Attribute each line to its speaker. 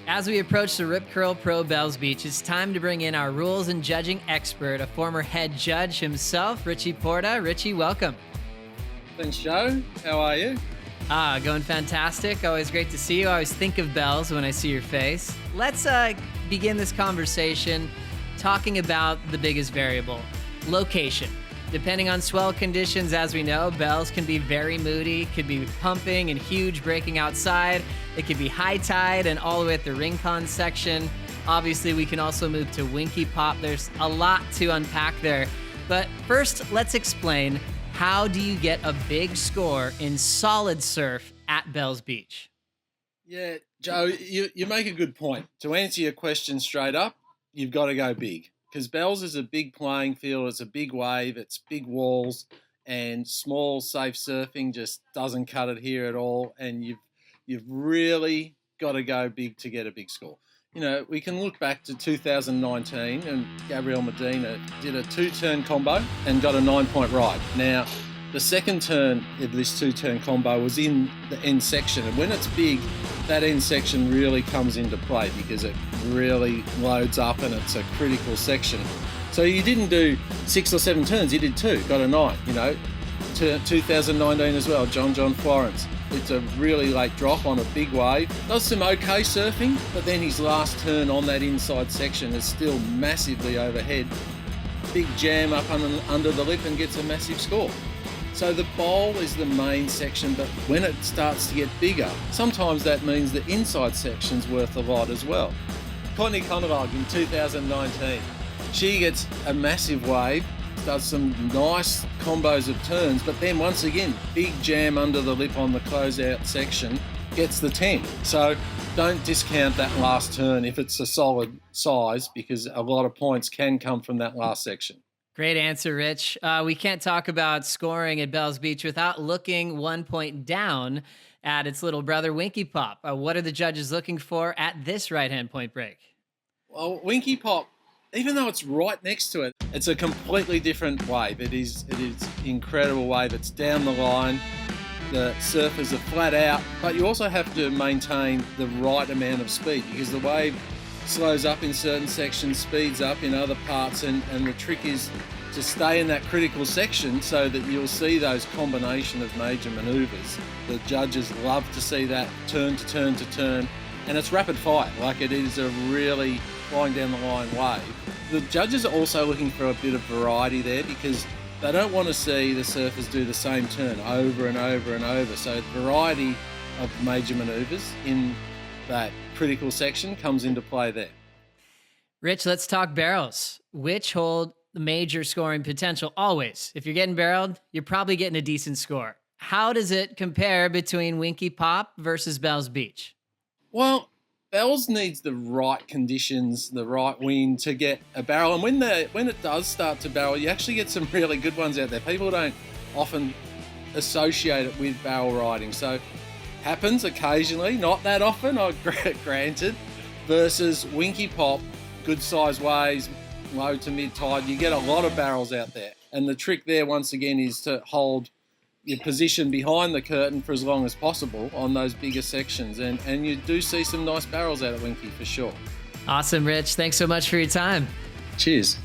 Speaker 1: As we approach the Rip Curl Pro Bells Beach, it's time to bring in our rules and judging expert, a former head judge himself, Richie Porta. Richie, welcome.
Speaker 2: Thanks, Joe. How are you?
Speaker 1: Going fantastic. Always great to see you. I always think of bells when I see your face. Let's begin this conversation talking about the biggest variable, location. Depending on swell conditions, as we know, bells can be very moody, could be pumping and huge, breaking outside. It could be high tide and all the way at the Rincon section. Obviously, we can also move to Winky Pop. There's a lot to unpack there. But first, let's explain, how do you get a big score in solid surf at Bells Beach?
Speaker 2: Yeah, Joe, you make a good point. To answer your question straight up, you've got to go big. Because Bells is a big playing field, it's a big wave, it's big walls, and small, safe surfing just doesn't cut it here at all. And you've really got to go big to get a big score. You know, we can look back to 2019, and Gabriel Medina did a two-turn combo and got a 9-point ride. Now, the second turn of this two-turn combo was in the end section, and when it's big, that end section really comes into play because it really loads up and it's a critical section. So you didn't do 6 or 7 turns, you did 2, got a 9, you know. 2019 as well, John Florence. It's a really late drop on a big wave. Does some okay surfing, but then his last turn on that inside section is still massively overhead. Big jam up under the lip and gets a massive score. So the bowl is the main section, but when it starts to get bigger, sometimes that means the inside section's worth a lot as well. Courtney Conrad in 2019, she gets a massive wave, does some nice combos of turns, but then once again, big jam under the lip on the closeout section, gets the 10. So don't discount that last turn if it's a solid size, because a lot of points can come from that last section.
Speaker 1: Great answer, Rich. We can't talk about scoring at Bells Beach without looking 1 point down at its little brother, Winky Pop. What are the judges looking for at this right-hand point break?
Speaker 2: Well, Winky Pop, even though it's right next to it, it's a completely different wave. It is incredible wave. It's down the line. The surfers are flat out, but you also have to maintain the right amount of speed because the wave slows up in certain sections, speeds up in other parts, and the trick is to stay in that critical section so that you'll see those combination of major manoeuvres. The judges love to see that turn to turn to turn, and it's rapid fire, like it is a really flying down the line wave. The judges are also looking for a bit of variety there because they don't want to see the surfers do the same turn over and over and over. So variety of major manoeuvres in that critical section comes into play there.
Speaker 1: Rich, let's talk barrels. Which hold the major scoring potential always? If you're getting barreled, you're probably getting a decent score. How does it compare between Winky Pop versus Bells Beach?
Speaker 2: Well, Bells needs the right conditions, the right wind to get a barrel. And when it does start to barrel, you actually get some really good ones out there. People don't often associate it with barrel riding. So happens occasionally, not that often, granted, versus Winky Pop, good size waves, low to mid tide. You get a lot of barrels out there. And the trick there, once again, is to hold your position behind the curtain for as long as possible on those bigger sections. And you do see some nice barrels out of Winky for sure.
Speaker 1: Awesome, Rich. Thanks so much for your time.
Speaker 2: Cheers.